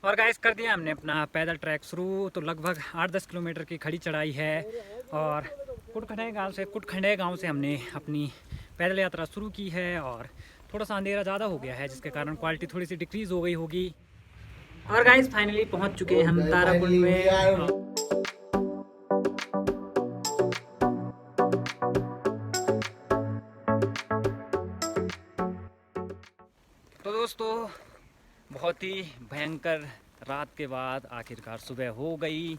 और गाइस कर दिया हमने अपना पैदल ट्रैक शुरू। तो लगभग 8-10 किलोमीटर की खड़ी चढ़ाई है और कुटखंडे गांव से हमने अपनी पैदल यात्रा शुरू की है। और थोड़ा सा अंधेरा ज़्यादा हो गया है जिसके कारण क्वालिटी थोड़ी सी डिक्रीज़ हो गई होगी। और गाइस फाइनली पहुंच चुके हैं हम ताराकुंड में। तो दोस्तों बहुत ही भयंकर रात के बाद आखिरकार सुबह हो गई।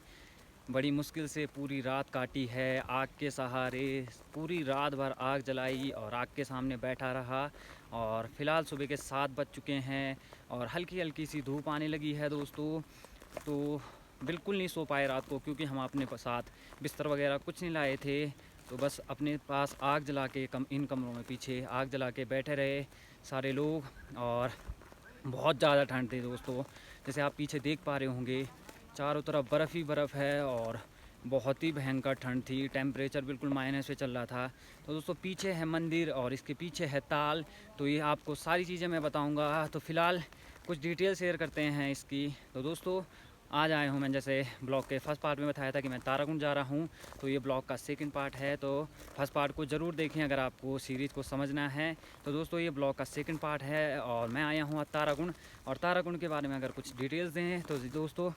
बड़ी मुश्किल से पूरी रात काटी है, आग के सहारे पूरी रात भर आग जलाई और आग के सामने बैठा रहा। और फ़िलहाल सुबह के 7 बज चुके हैं और हल्की हल्की सी धूप आने लगी है दोस्तों। तो बिल्कुल नहीं सो पाए रात को क्योंकि हम अपने साथ बिस्तर वगैरह कुछ नहीं लाए थे। तो बस अपने पास आग जला के इन कमरों में पीछे आग जला के बैठे रहे सारे लोग। और बहुत ज़्यादा ठंड थी दोस्तों, जैसे आप पीछे देख पा रहे होंगे चारों तरफ बर्फ़ ही बर्फ़ है और बहुत ही भयंकर ठंड थी। टेम्परेचर बिल्कुल माइनस पे चल रहा था। तो दोस्तों पीछे है मंदिर और इसके पीछे है ताल। तो ये आपको सारी चीज़ें मैं बताऊंगा। तो फ़िलहाल कुछ डिटेल शेयर करते हैं इसकी। तो दोस्तों आज आए हूँ मैं, जैसे ब्लॉग के फर्स्ट पार्ट में बताया था कि मैं ताराकुंड जा रहा हूँ, तो ये ब्लॉग का सेकंड पार्ट है। तो फर्स्ट पार्ट को ज़रूर देखें अगर आपको सीरीज़ को समझना है। तो दोस्तों ये ब्लॉग का सेकंड पार्ट है और मैं आया हूँ ताराकुंड। और ताराकुंड के बारे में अगर कुछ डिटेल्स दें तो दोस्तों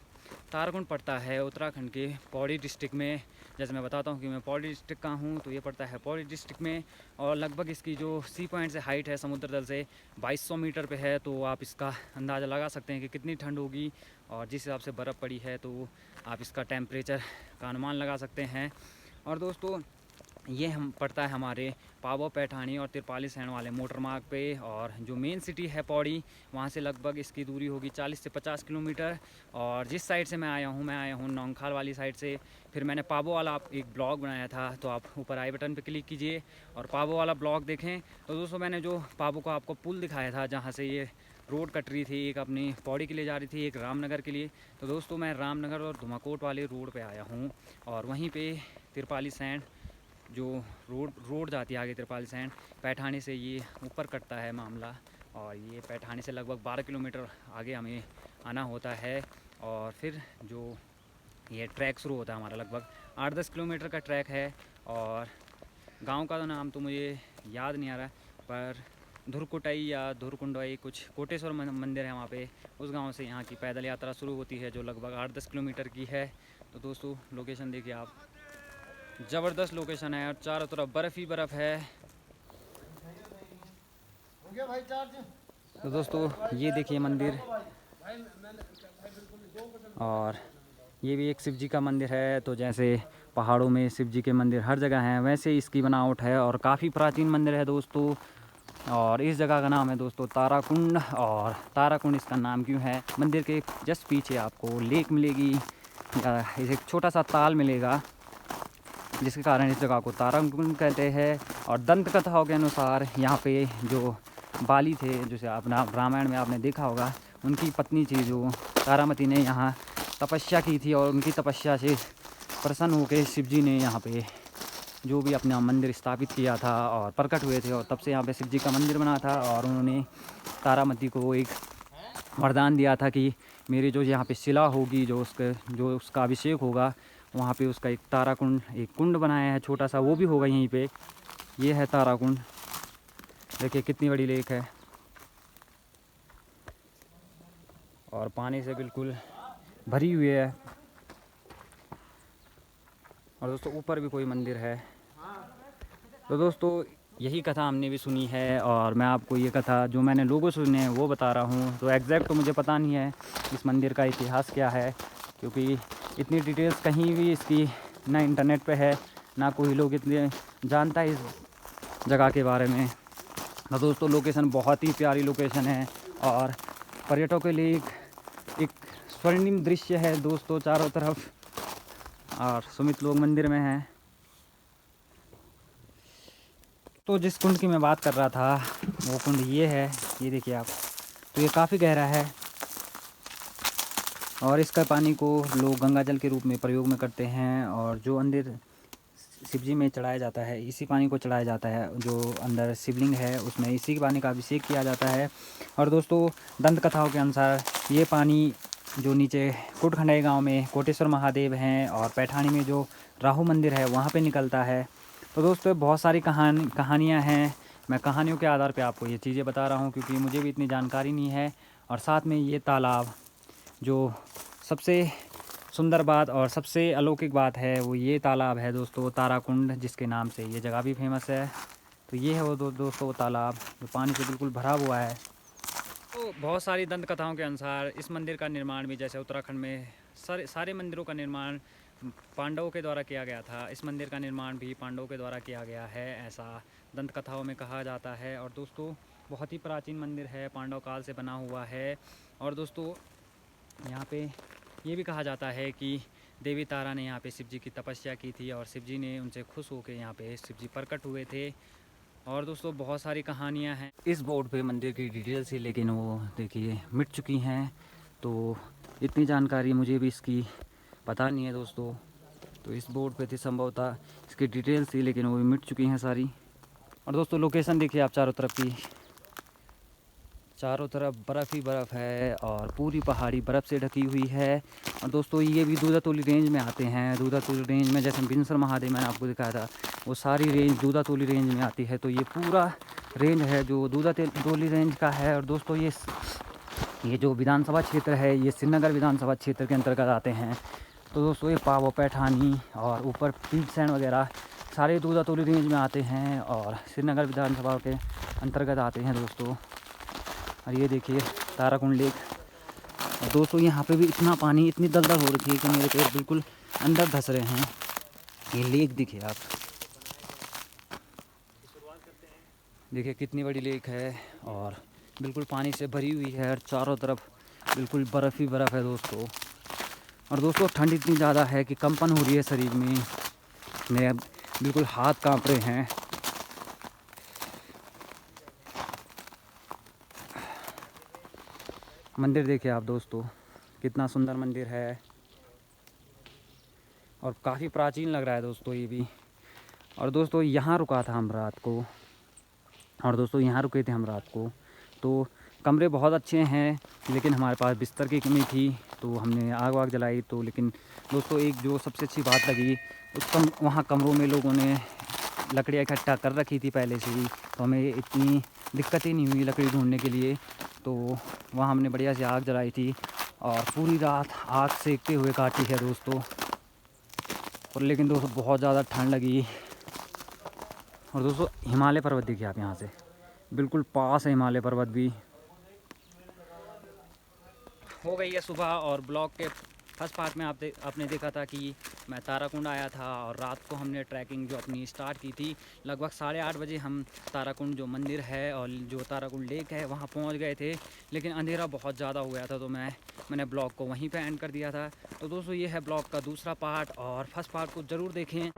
ताराकुंड पड़ता है उत्तराखंड के पौड़ी डिस्ट्रिक्ट में। जैसे मैं बताता हूँ कि मैं पौड़ी डिस्ट्रिक्ट का हूँ, तो ये पड़ता है पौड़ी डिस्ट्रिक्ट में। और लगभग इसकी जो सी पॉइंट से हाइट है समुद्र तल से 2200 मीटर पे है। तो आप इसका अंदाज़ा लगा सकते हैं कि कितनी ठंड होगी। और जिस हिसाब से बर्फ़ पड़ी है तो आप इसका टेम्परेचर का अनुमान लगा सकते हैं। और दोस्तों ये हम पड़ता है हमारे पाबौ पैठानी और तिरपाली सैण वाले मोटर मार्ग पे। और जो मेन सिटी है पौड़ी, वहाँ से लगभग इसकी दूरी होगी 40 से 50 किलोमीटर। और जिस साइड से मैं आया हूँ नौखाल वाली साइड से। फिर मैंने पाबौ वाला एक ब्लॉग बनाया था, तो आप ऊपर आई बटन पे क्लिक कीजिए और पाबौ वाला ब्लॉग देखें। तो दोस्तों मैंने जो पाबौ को आपको पुल दिखाया था जहाँ से ये रोड कट रही थी, एक अपनी पौड़ी के लिए जा रही थी, एक रामनगर के लिए। तो दोस्तों मैं रामनगर और धुमाकोट वाले रोड पे आया हूँ और वहीं पे तिरपाली सैंड जो रोड जाती है आगे तिरपाली सैंड पैठानी से, ये ऊपर कटता है मामला। और ये पैठानी से लगभग 12 किलोमीटर आगे हमें आना होता है। और फिर जो ये ट्रैक शुरू होता है हमारा लगभग 8-10 किलोमीटर का ट्रैक है। और गांव का नाम तो मुझे याद नहीं आ रहा, पर धुरकुटाई या धुरकुंडई कुछ कोटेश्वर मंदिर है वहाँ पे, उस गांव से यहाँ की पैदल यात्रा शुरू होती है जो लगभग 8-10 किलोमीटर की है। तो दोस्तों लोकेशन देखिए आप, ज़बरदस्त लोकेशन है और चारों तरफ बर्फ़ ही बर्फ़ है। तो दोस्तों ये देखिए मंदिर, और ये भी एक शिव जी का मंदिर है। तो जैसे पहाड़ों में शिव जी के मंदिर हर जगह हैं, वैसे इसकी बनावट है और काफ़ी प्राचीन मंदिर है दोस्तों। और इस जगह का नाम है दोस्तों ताराकुंड। और ताराकुंड इसका नाम क्यों है, मंदिर के जस्ट पीछे आपको लेक मिलेगी या एक छोटा सा ताल मिलेगा, जिसके कारण इस जगह को ताराकुंड कहते हैं। और दंत कथाओं के अनुसार यहाँ पे जो बाली थे, जैसे अपना रामायण में आपने देखा होगा, उनकी पत्नी थी जो तारामती ने यहाँ तपस्या की थी। और उनकी तपस्या से प्रसन्न होकर शिव जी ने यहाँ पे जो भी अपना मंदिर स्थापित किया था और प्रकट हुए थे, और तब से यहाँ पे शिव जी का मंदिर बना था। और उन्होंने तारामती को एक वरदान दिया था कि मेरी जो यहाँ पे शिला होगी, जो उसका अभिषेक होगा, वहाँ पे उसका एक ताराकुंड, एक कुंड बनाया है छोटा सा, वो भी होगा यहीं पे। ये है ताराकुंड, देखिए कितनी बड़ी लेक है और पानी से बिल्कुल भरी हुई है। और दोस्तों ऊपर भी कोई मंदिर है। तो दोस्तों यही कथा हमने भी सुनी है और मैं आपको ये कथा जो मैंने लोगों से सुने हैं वो बता रहा हूँ। तो एग्जैक्ट तो मुझे पता नहीं है इस मंदिर का इतिहास क्या है, क्योंकि इतनी डिटेल्स कहीं भी इसकी ना इंटरनेट पे है, ना कोई लोग इतने जानता है इस जगह के बारे में। तो दोस्तों लोकेशन बहुत ही प्यारी लोकेशन है और पर्यटकों के लिए एक स्वर्णिम दृश्य है दोस्तों चारों तरफ। और सुमित लोग मंदिर में हैं। तो जिस कुंड की मैं बात कर रहा था वो कुंड ये है, ये देखिए आप। तो ये काफ़ी गहरा है और इसका पानी को लोग गंगा जल के रूप में प्रयोग में करते हैं। और जो अंदर शिवजी में चढ़ाया जाता है, इसी पानी को चढ़ाया जाता है। जो अंदर शिवलिंग है उसमें इसी पानी का अभिषेक किया जाता है। और दोस्तों दंत कथाओं के अनुसार ये पानी जो नीचे कुटखंडई गांव में कोटेश्वर महादेव हैं और पैठानी में जो राहु मंदिर है वहाँ पे निकलता है। तो दोस्तों बहुत सारी कहानियाँ हैं। मैं कहानियों के आधार पे आपको ये चीज़ें बता रहा हूँ क्योंकि मुझे भी इतनी जानकारी नहीं है। और साथ में ये तालाब जो सबसे सुंदर बात और सबसे अलौकिक बात है वो ये तालाब है दोस्तों, ताराकुंड, जिसके नाम से ये जगह भी फेमस है। तो ये है वो दोस्तों वो तालाब जो पानी से बिल्कुल भरा हुआ है। तो बहुत सारी दंत कथाओं के अनुसार इस मंदिर का निर्माण भी, जैसे उत्तराखंड में सारे मंदिरों का निर्माण पांडवों के द्वारा किया गया था, इस मंदिर का निर्माण भी पांडवों के द्वारा किया गया है, ऐसा दंत कथाओं में कहा जाता है। और दोस्तों बहुत ही प्राचीन मंदिर है, पांडव काल से बना हुआ है। और दोस्तों यहाँ पे ये भी कहा जाता है कि देवी तारा ने यहाँ पे शिव जी की तपस्या की थी और शिव जी ने उनसे खुश होकर यहाँ पे शिव जी प्रकट हुए थे। और दोस्तों बहुत सारी कहानियाँ हैं इस बोर्ड पे मंदिर की डिटेल से, लेकिन वो देखिए मिट चुकी हैं। तो इतनी जानकारी मुझे भी इसकी पता नहीं है दोस्तों। तो इस बोर्ड पे थी संभवतः इसकी डिटेल्स थी, लेकिन वो भी मिट चुकी हैं सारी। और दोस्तों लोकेशन देखिए आप चारों तरफ की, चारों तरफ बर्फ़ ही बर्फ़ है और पूरी पहाड़ी बर्फ़ से ढकी हुई है। और दोस्तों ये भी दूधातोली रेंज में आते हैं। दूधातोली रेंज में जैसे बिनसर महादेव मैंने आपको दिखाया था, वो सारी रेंज दूधातोली रेंज में आती है। तो ये पूरा रेंज है जो दूधातोली रेंज का है। और दोस्तों ये जो विधानसभा क्षेत्र है ये श्रीनगर विधानसभा क्षेत्र के अंतर्गत आते हैं। तो दोस्तों ये पावो, पैठानी और ऊपर पीटसैन वगैरह सारे दूधातोली रेंज में आते हैं और श्रीनगर विधानसभा के अंतर्गत आते हैं दोस्तों। और ये देखिए ताराकुंड लेक। और दोस्तों यहाँ पे भी इतना पानी, इतनी दलदल हो रखी है कि मेरे पैर बिल्कुल अंदर धंस रहे हैं। ये लेक देखिए आप, देखिए कितनी बड़ी लेक है और बिल्कुल पानी से भरी हुई है और चारों तरफ बिल्कुल बर्फ़ ही बर्फ़ है दोस्तों। और दोस्तों ठंड इतनी ज़्यादा है कि कंपन हो रही है शरीर में, मेरे बिल्कुल हाथ कांप रहे हैं। मंदिर देखिए आप दोस्तों, कितना सुंदर मंदिर है और काफ़ी प्राचीन लग रहा है दोस्तों ये भी। और दोस्तों यहाँ रुका था हम रात को, और दोस्तों यहाँ रुके थे हम रात को। तो कमरे बहुत अच्छे हैं, लेकिन हमारे पास बिस्तर की कमी थी तो हमने आग वाग जलाई। तो लेकिन दोस्तों एक जो सबसे अच्छी बात लगी, वहाँ कमरों में लोगों ने लकड़ियाँ इकट्ठा कर रखी थी पहले से ही, तो हमें इतनी दिक्कत ही नहीं हुई लकड़ी ढूंढने के लिए। तो वहाँ हमने बढ़िया से आग जलाई थी और पूरी रात आग सेकते हुए काटी है दोस्तों। और लेकिन दोस्तों बहुत ज़्यादा ठंड लगी। और दोस्तों हिमालय पर्वत देखिए आप, यहाँ से बिल्कुल पास है हिमालय पर्वत भी। हो गई है सुबह और ब्लॉग के फर्स्ट पार्ट में आपने देखा था कि मैं ताराकुंड आया था और रात को हमने ट्रैकिंग जो अपनी स्टार्ट की थी। लगभग 8:30 बजे हम ताराकुंड जो मंदिर है और जो ताराकुंड लेक है वहाँ पहुँच गए थे, लेकिन अंधेरा बहुत ज़्यादा हो गया था तो मैंने ब्लॉग को वहीं पे एंड कर दिया था। तो दोस्तों ये है ब्लॉग का दूसरा पार्ट और फर्स्ट पार्ट को ज़रूर देखें।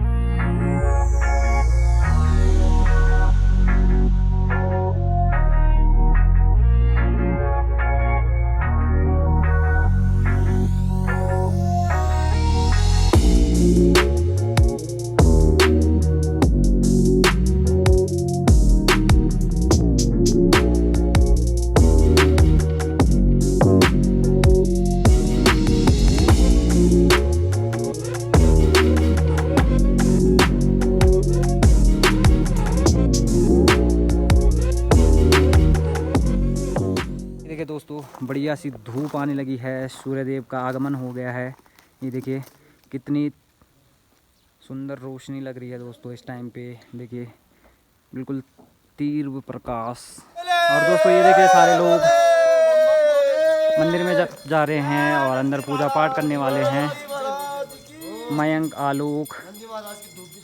दोस्तों बढ़िया सी धूप आने लगी है, सूर्यदेव का आगमन हो गया है। ये देखिए कितनी सुंदर रोशनी लग रही है दोस्तों इस टाइम पे, देखिए बिल्कुल तीव्र प्रकाश। और दोस्तों ये देखिए सारे लोग मंदिर में जा रहे हैं और अंदर पूजा पाठ करने वाले हैं। मयंक, आलोक,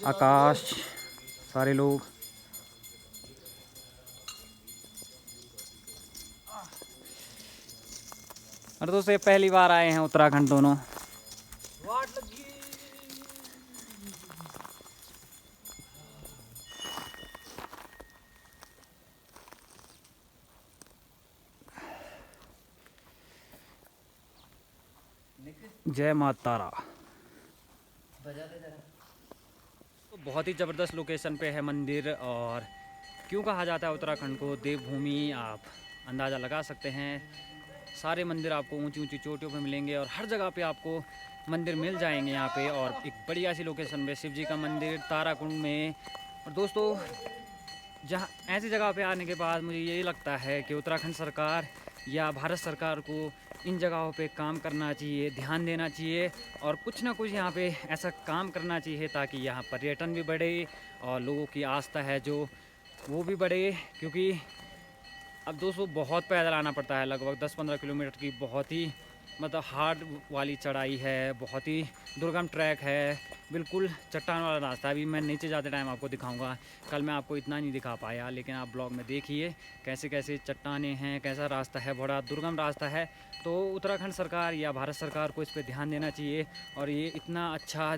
आकाश, सारे लोग। और दोस्तों ये पहली बार आए हैं उत्तराखंड दोनों। जय माता तारा। तो बहुत ही ज़बरदस्त लोकेशन पे है मंदिर, और क्यों कहा जाता है उत्तराखंड को देवभूमि, आप अंदाज़ा लगा सकते हैं। सारे मंदिर आपको ऊंची ऊंची चोटियों पे मिलेंगे और हर जगह पे आपको मंदिर मिल जाएंगे यहाँ पे। और एक बढ़िया सी लोकेशन पे शिव जी का मंदिर ताराकुंड में। और दोस्तों जहाँ ऐसी जगह पे आने के बाद मुझे यही लगता है कि उत्तराखंड सरकार या भारत सरकार को इन जगहों पे काम करना चाहिए, ध्यान देना चाहिए और कुछ ना कुछ यहाँ पे ऐसा काम करना चाहिए ताकि यहाँ पर्यटन भी बढ़े और लोगों की आस्था है जो वो भी बढ़े। क्योंकि अब दोस्तों बहुत पैदल आना पड़ता है, लगभग 10-15 किलोमीटर की बहुत ही मतलब हार्ड वाली चढ़ाई है, बहुत ही दुर्गम ट्रैक है, बिल्कुल चट्टान वाला रास्ता है। अभी मैं नीचे जाते टाइम आपको दिखाऊंगा, कल मैं आपको इतना नहीं दिखा पाया, लेकिन आप ब्लॉग में देखिए कैसे कैसे चट्टानें हैं, कैसा रास्ता है, बड़ा दुर्गम रास्ता है। तो उत्तराखंड सरकार या भारत सरकार को इस पर ध्यान देना चाहिए। और ये इतना अच्छा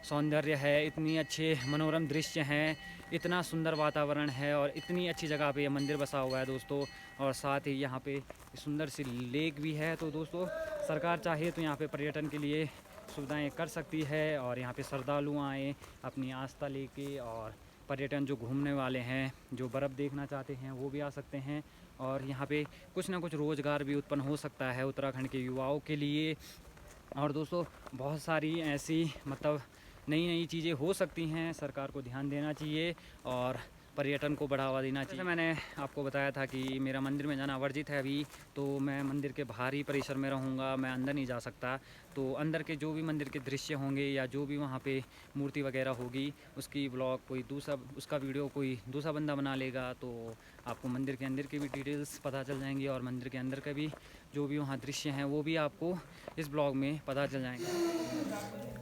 सौंदर्य है, इतनी अच्छे मनोरम दृश्य हैं, इतना सुंदर वातावरण है और इतनी अच्छी जगह पे ये मंदिर बसा हुआ है दोस्तों। और साथ ही यहाँ पे सुंदर सी लेक भी है। तो दोस्तों सरकार चाहे तो यहाँ पे पर्यटन के लिए सुविधाएं कर सकती है और यहाँ पे श्रद्धालु आएँ अपनी आस्था लेके। और पर्यटन जो घूमने वाले हैं, जो बर्फ़ देखना चाहते हैं, वो भी आ सकते हैं। और यहाँ पे कुछ ना कुछ रोज़गार भी उत्पन्न हो सकता है उत्तराखंड के युवाओं के लिए। और दोस्तों बहुत सारी ऐसी मतलब नई नई चीज़ें हो सकती हैं, सरकार को ध्यान देना चाहिए और पर्यटन को बढ़ावा देना चाहिए। जैसे मैंने आपको बताया था कि मेरा मंदिर में जाना वर्जित है अभी, तो मैं मंदिर के बाहरी परिसर में रहूँगा, मैं अंदर नहीं जा सकता। तो अंदर के जो भी मंदिर के दृश्य होंगे या जो भी वहाँ पे मूर्ति वगैरह होगी, उसकी ब्लॉग कोई दूसरा, उसका वीडियो कोई दूसरा बंदा बना लेगा, तो आपको मंदिर के अंदर की भी डिटेल्स पता चल जाएंगी और मंदिर के अंदर का भी जो भी वहाँ दृश्य हैं वो भी आपको इस ब्लॉग में पता चल जाएंगे।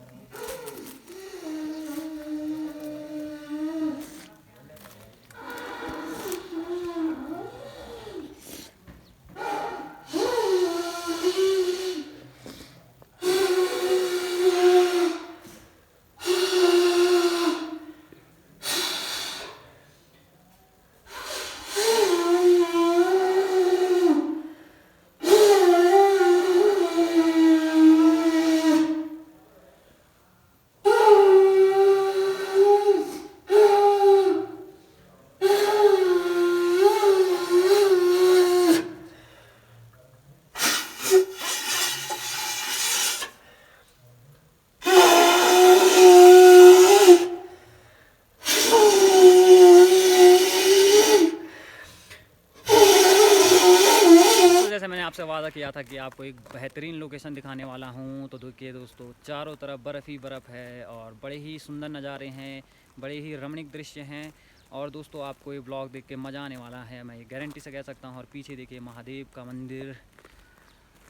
आपसे वादा किया था कि आपको एक बेहतरीन लोकेशन दिखाने वाला हूं। तो देखिए दोस्तों, चारों तरफ बर्फ़ ही बर्फ़ है और बड़े ही सुंदर नज़ारे हैं, बड़े ही रमणीक दृश्य हैं। और दोस्तों आपको ये ब्लॉग देख के मज़ा आने वाला है, मैं ये गारंटी से कह सकता हूं। और पीछे देखिए महादेव का मंदिर,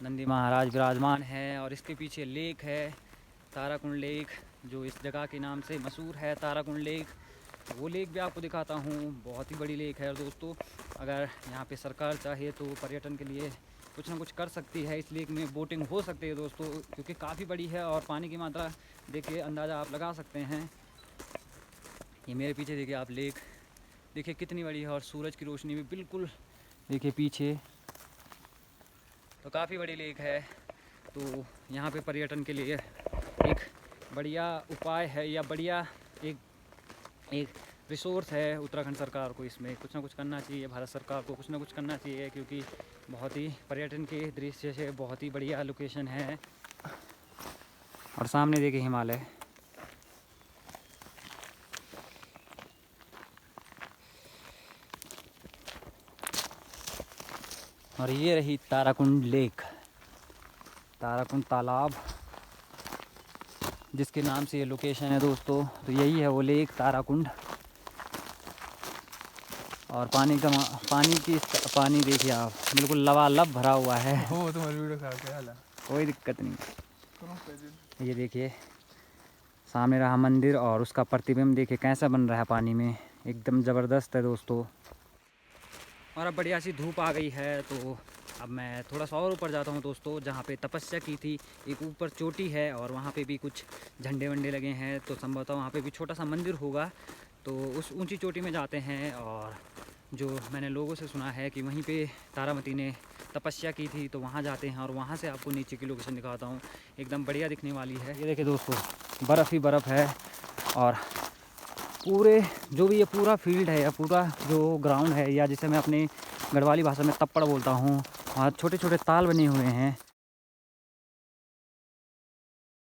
नंदी महाराज विराजमान है और इसके पीछे लेक है, ताराकुंड लेक, जो इस जगह के नाम से मशहूर है, ताराकुंड लेक। वो लेक भी आपको दिखाता हूँ, बहुत ही बड़ी लेक है। और दोस्तों अगर यहाँ पे सरकार चाहे तो पर्यटन के लिए कुछ ना कुछ कर सकती है। इस लेक में बोटिंग हो सकती है दोस्तों, क्योंकि काफ़ी बड़ी है और पानी की मात्रा देखिए अंदाज़ा आप लगा सकते हैं। ये मेरे पीछे देखिए आप लेक देखिए कितनी बड़ी है और सूरज की रोशनी भी बिल्कुल देखिए पीछे, तो काफ़ी बड़ी लेक है। तो यहाँ पे पर्यटन के लिए एक बढ़िया उपाय है या बढ़िया एक रिसोर्स है। उत्तराखंड सरकार को इसमें कुछ ना कुछ करना चाहिए, भारत सरकार को कुछ ना कुछ करना चाहिए, क्योंकि बहुत ही पर्यटन के दृश्य से बहुत ही बढ़िया लोकेशन है। और सामने देखिए हिमालय, और ये रही ताराकुंड लेक, ताराकुंड तालाब जिसके नाम से ये लोकेशन है दोस्तों। तो यही है वो लेक ताराकुंड। और पानी देखिए आप, बिल्कुल लबालब भरा हुआ है। हो तुम्हारी वीडियो खराब क्या हाल है? कोई दिक्कत नहीं। ये देखिए सामने रहा मंदिर और उसका प्रतिबिंब देखिए कैसा बन रहा है पानी में, एकदम ज़बरदस्त है दोस्तों। और अब बढ़िया सी धूप आ गई है, तो अब मैं थोड़ा सा और ऊपर जाता हूँ दोस्तों, जहाँ पे तपस्या की थी। एक ऊपर चोटी है और वहाँ पे भी कुछ झंडे वंडे लगे हैं, तो संभवतः वहाँ पे भी छोटा सा मंदिर होगा। तो उस ऊंची चोटी में जाते हैं। और जो मैंने लोगों से सुना है कि वहीं पे तारामती ने तपस्या की थी, तो वहाँ जाते हैं और वहाँ से आपको नीचे की लोकेशन दिखाता हूँ, एकदम बढ़िया दिखने वाली है। ये देखिए दोस्तों, बर्फ़ ही बर्फ़ है और पूरे जो भी ये पूरा फील्ड है या पूरा जो ग्राउंड है, या जिसे मैं अपनी गढ़वाली भाषा में तप्पड़ बोलता हूँ, वहाँ छोटे छोटे ताल बने हुए हैं।